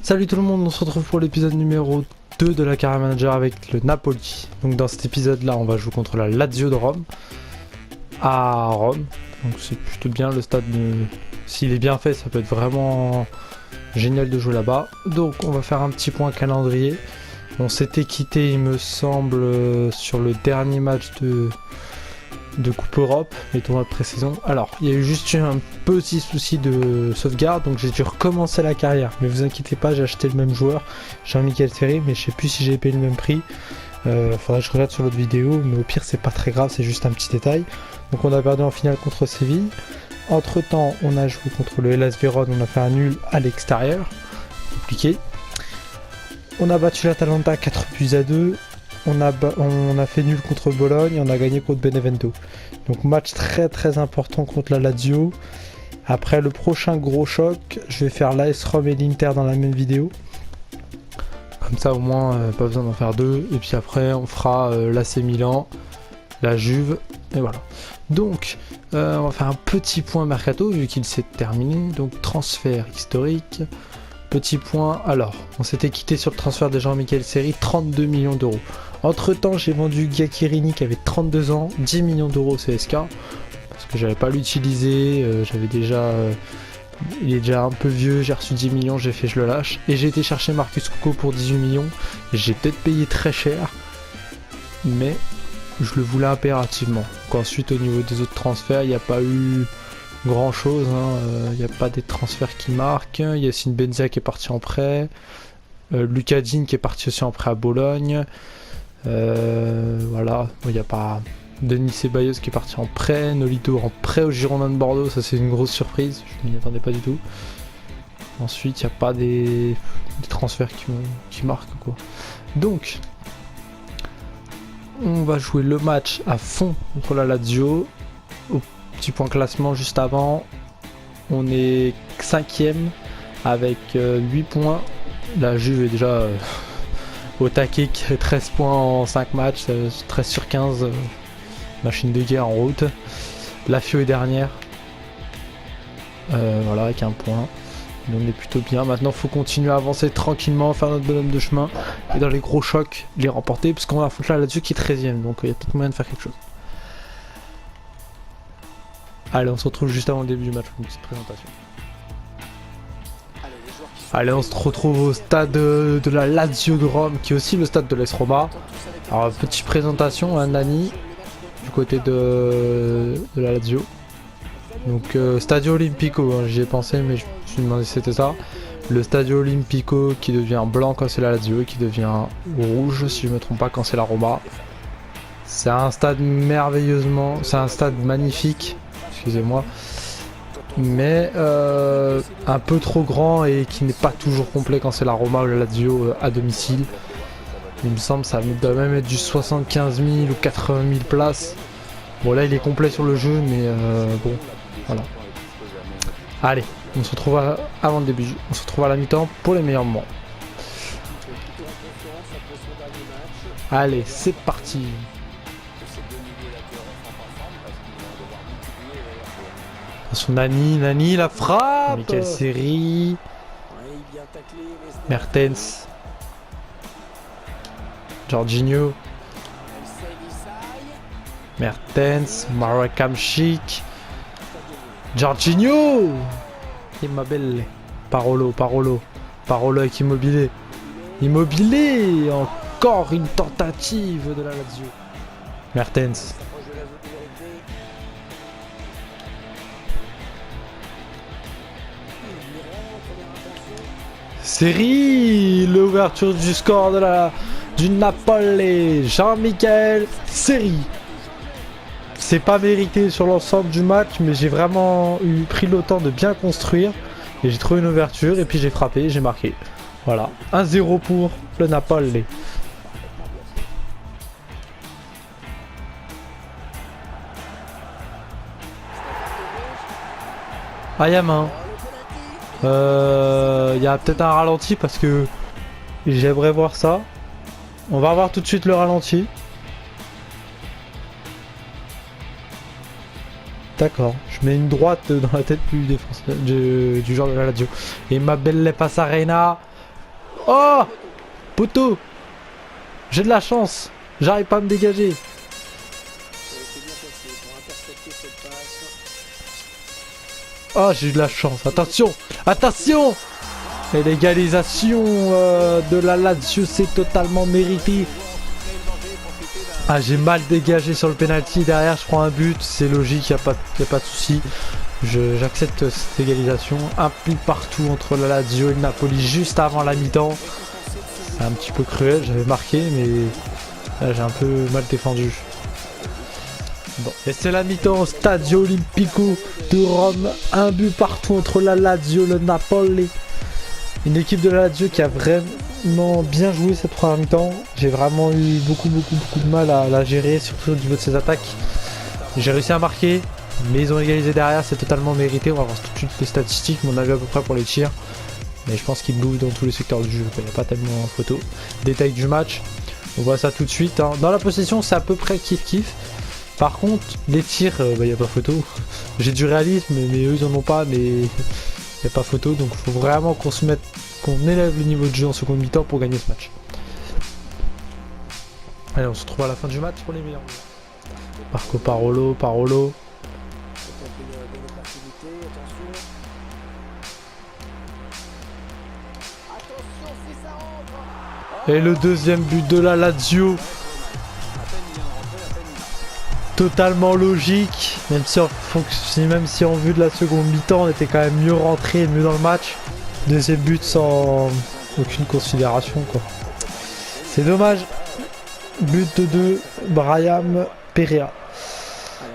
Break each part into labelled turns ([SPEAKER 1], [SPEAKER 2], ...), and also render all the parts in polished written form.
[SPEAKER 1] Salut tout le monde, on se retrouve pour l'épisode numéro 2 de la Carrière Manager avec le Napoli. Donc dans cet épisode là on va jouer contre la Lazio de Rome à Rome. Donc c'est plutôt bien le stade, s'il est bien fait ça peut être vraiment génial de jouer là-bas. Donc on va faire un petit point calendrier. On s'était quitté il me semble sur le dernier match de Coupe Europe, les tournois de pré-saison. Alors, il y a eu juste un petit souci de sauvegarde, donc j'ai dû recommencer la carrière. Mais vous inquiétez pas, j'ai acheté le même joueur, Jean-Michel Seri, mais je sais plus si j'ai payé le même prix. Faudrait que je regarde sur l'autre vidéo, mais au pire c'est pas très grave, c'est juste un petit détail. Donc on a perdu en finale contre Séville. Entre temps, on a joué contre le Hellas Vérone, on a fait un nul à l'extérieur. Compliqué. On a battu l'Atalanta 4-2. On a fait nul contre Bologne et on a gagné contre Benevento. Donc match très important contre la Lazio. Après le prochain gros choc, je vais faire l'AS Rome et l'Inter dans la même vidéo. Comme ça au moins pas besoin d'en faire deux. Et puis après on fera l'AC Milan, la Juve et voilà. Donc on va faire un petit point mercato vu qu'il s'est terminé. Donc transfert historique. Petit point, alors, on s'était quitté sur le transfert de Jean-Michel Seri, 32 millions d'euros. Entre temps, j'ai vendu Giaccherini qui avait 32 ans, 10 millions d'euros au CSK, parce que j'avais pas l'utilisé, j'avais déjà... il est déjà un peu vieux, j'ai reçu 10 millions, j'ai fait je le lâche. Et j'ai été chercher Marcus Coco pour 18 millions, j'ai peut-être payé très cher, mais je le voulais impérativement. Donc ensuite, au niveau des autres transferts, il n'y a pas eu... grand chose, il n'y a pas des transferts qui marquent. Yacine Benzia qui est parti en prêt, Lucas Digne qui est parti aussi en prêt à Bologne, voilà, il n'y a pas Denis Ceballos qui est parti en prêt, Nolito en prêt au Girondins de Bordeaux, ça c'est une grosse surprise, je m'y attendais pas du tout. Ensuite il n'y a pas des transferts qui marquent quoi. Donc on va jouer le match à fond contre la Lazio. Petit point classement juste avant, on est 5ème avec 8 points. La Juve est déjà au taquet, 13 points en 5 matchs, 13 sur 15, machine de guerre en route. La Fio est dernière, voilà, avec un point. Mais on est plutôt bien. Maintenant, il faut continuer à avancer tranquillement, faire notre bonhomme de chemin et dans les gros chocs, les remporter. Parce qu'on va foutre là Lazio qui est 13ème, donc il y a peut-être moyen de faire quelque chose. Allez, on se retrouve juste avant le début du match pour une petite présentation. Allez, on se retrouve au stade de la Lazio de Rome, qui est aussi le stade de l'AS Roma. Alors, petite présentation, hein, Nani, du côté de la Lazio. Donc, Stadio Olimpico, hein, j'y ai pensé, mais je me suis demandé si c'était ça. Le Stadio Olimpico qui devient blanc quand c'est la Lazio et qui devient rouge, si je ne me trompe pas, quand c'est la Roma. C'est un stade merveilleusement... c'est un stade magnifique. Excusez-moi, mais un peu trop grand et qui n'est pas toujours complet quand c'est la Roma ou la Lazio à domicile. Il me semble que ça doit même être du 75 000 ou 80 000 places. Bon là il est complet sur le jeu, mais bon, voilà. Allez, on se retrouve avant le début, on se retrouve à la mi-temps pour les meilleurs moments. Allez, c'est parti. Nani, la frappe. Michael Seri, Mertens, Jorginho, Mertens, Marakamchik, Jorginho et ma belle Parolo avec Immobilier. Encore une tentative de la Lazio. Mertens. Seri, l'ouverture du score du Napoli, Jean-Michel Seri. C'est pas mérité sur l'ensemble du match, mais j'ai vraiment pris le temps de bien construire. Et j'ai trouvé une ouverture, et puis j'ai frappé, et j'ai marqué. Voilà, 1-0 pour le Napoli. Ah, y'a main. Il y a peut-être un ralenti parce que j'aimerais voir ça. On va voir tout de suite le ralenti. D'accord, je mets une droite dans la tête du joueur de la Lazio. Et ma belle Passarena Oh, poteau. J'ai de la chance. J'arrive pas à me dégager. Oh, j'ai eu de la chance. Attention. Attention. Et l'égalisation de la Lazio, c'est totalement mérité. Ah, j'ai mal dégagé sur le penalty. Derrière, je prends un but. C'est logique, il n'y a pas de souci. J'accepte cette égalisation. Un but partout entre la Lazio et le Napoli juste avant la mi-temps. C'est un petit peu cruel. J'avais marqué, mais là, j'ai un peu mal défendu. Bon. Et c'est la mi-temps au Stadio Olimpico de Rome. Un but partout entre la Lazio et le Napoli. Une équipe de la Lazio qui a vraiment bien joué cette première mi-temps. J'ai vraiment eu beaucoup de mal à la gérer, surtout au niveau de ses attaques. J'ai réussi à marquer, mais ils ont égalisé derrière, c'est totalement mérité. On va voir tout de suite les statistiques, mais on a vu à peu près pour les tirs. Mais je pense qu'ils bouffent dans tous les secteurs du jeu, il n'y a pas tellement en photo. Détail du match, on voit ça tout de suite. Hein. Dans la possession, c'est à peu près kiff-kiff. Par contre, les tirs, il n'y a pas photo. J'ai du réalisme, mais eux ils en ont pas, mais il n'y a pas photo. Donc il faut vraiment qu'on élève le niveau de jeu en seconde mi-temps pour gagner ce match. Allez, on se retrouve à la fin du match pour les meilleurs. Marco Parolo. Et le deuxième but de la Lazio. Totalement logique, même si en vue de la seconde mi-temps, on était quand même mieux rentré, mieux dans le match. Deuxième but sans aucune considération, quoi. C'est dommage. But de 2, Brahim Perea.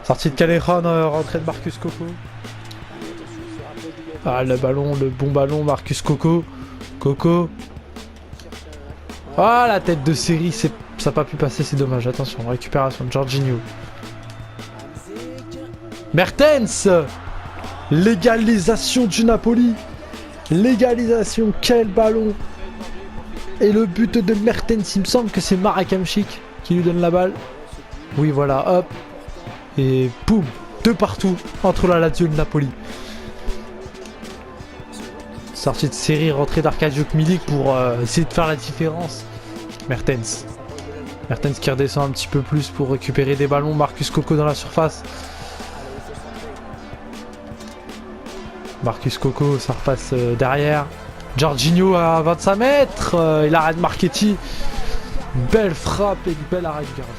[SPEAKER 1] Sortie de Callejon, rentrée de Marcus Coco. Ah, le bon ballon, Marcus Coco. Ah, la tête de série, ça n'a pas pu passer, c'est dommage. Attention, récupération de Jorginho. Mertens. L'égalisation du Napoli. L'égalisation, quel ballon. Et le but de Mertens, il me semble que c'est Marek Hamšík qui lui donne la balle. Oui, voilà, hop. Et boum, 2 partout entre la Lazio et le Napoli. Sortie de série, rentrée d'Arkadio Milik pour essayer de faire la différence. Mertens qui redescend un petit peu plus pour récupérer des ballons. Marcus Coco dans la surface. Marcus Coco, ça repasse derrière. Jorginho à 25 mètres. Il arrête Marchetti. Belle frappe et belle arrêt du gardien.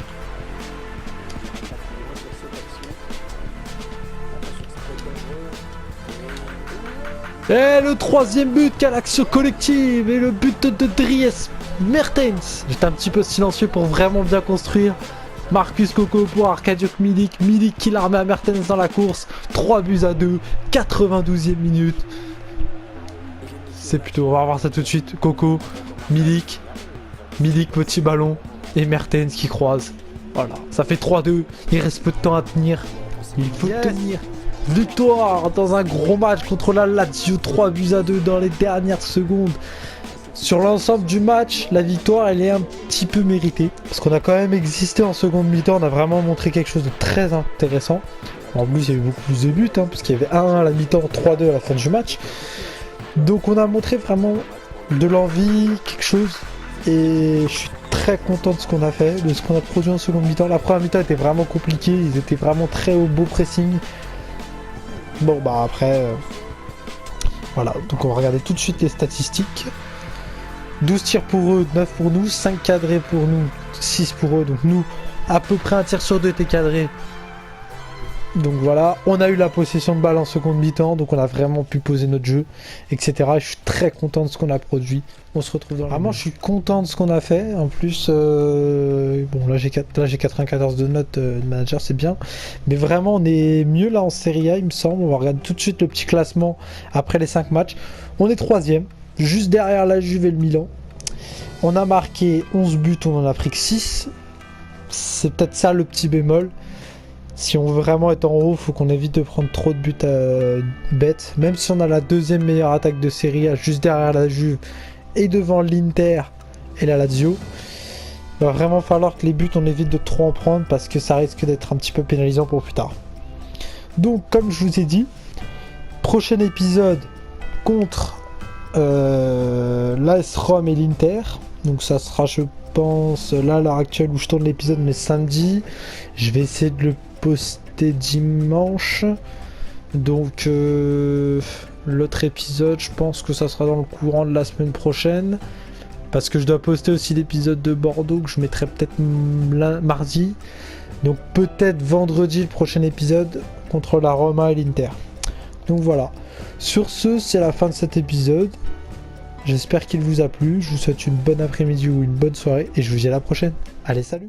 [SPEAKER 1] Et le troisième but, quelle action collective. Et le but de Dries Mertens. J'étais un petit peu silencieux pour vraiment bien construire. Marcus Coco pour Arkadio Milik. Milik qui l'a remis à Mertens dans la course. 3-2, 92e minute. C'est plutôt, on va voir ça tout de suite. Coco, Milik, petit ballon. Et Mertens qui croise. Voilà, ça fait 3-2. Il reste peu de temps à tenir. Il faut tenir. Victoire dans un gros match contre la Lazio. 3-2 dans les dernières secondes. Sur l'ensemble du match, la victoire elle est un petit peu méritée. Parce qu'on a quand même existé en seconde mi-temps. On a vraiment montré quelque chose de très intéressant. En plus il y a eu beaucoup plus de buts, parce qu'il y avait 1-1 à la mi-temps, 3-2 à la fin du match. Donc on a montré vraiment de l'envie, quelque chose. Et je suis très content de ce qu'on a fait, de ce qu'on a produit en seconde mi-temps. La première mi-temps était vraiment compliquée, ils étaient vraiment très au beau pressing. Bon bah après, voilà, donc on va regarder tout de suite les statistiques. 12 tirs pour eux, 9 pour nous, 5 cadrés pour nous, 6 pour eux. Donc nous, à peu près un tir sur 2 était cadré. Donc voilà, on a eu la possession de balle en seconde mi-temps, donc on a vraiment pu poser notre jeu, etc. Je suis très content de ce qu'on a produit. On se retrouve dans le... Vraiment, je suis content de ce qu'on a fait. En plus, bon là j'ai 94 de notes de manager, c'est bien. Mais vraiment, on est mieux là en Serie A, il me semble. On va regarder tout de suite le petit classement après les 5 matchs. On est 3ème, juste derrière la Juve et le Milan. On a marqué 11 buts, on en a pris que 6. C'est peut-être ça le petit bémol. Si on veut vraiment être en haut, il faut qu'on évite de prendre trop de buts bêtes. Même si on a la 2ème meilleure attaque de Serie A, juste derrière la Juve et devant l'Inter et la Lazio, il va vraiment falloir que les buts, on évite de trop en prendre parce que ça risque d'être un petit peu pénalisant pour plus tard. Donc, comme je vous ai dit, prochain épisode contre la l'AS Rome et l'Inter. Donc ça sera, je pense, là à l'heure actuelle où je tourne l'épisode, mais samedi. Je vais essayer de le poster dimanche. Donc l'autre épisode, je pense que ça sera dans le courant de la semaine prochaine. Parce que je dois poster aussi l'épisode de Bordeaux que je mettrai peut-être mardi. Donc peut-être vendredi le prochain épisode contre la Roma et l'Inter. Donc voilà. Sur ce, c'est la fin de cet épisode. J'espère qu'il vous a plu. Je vous souhaite une bonne après-midi ou une bonne soirée. Et je vous dis à la prochaine. Allez, salut!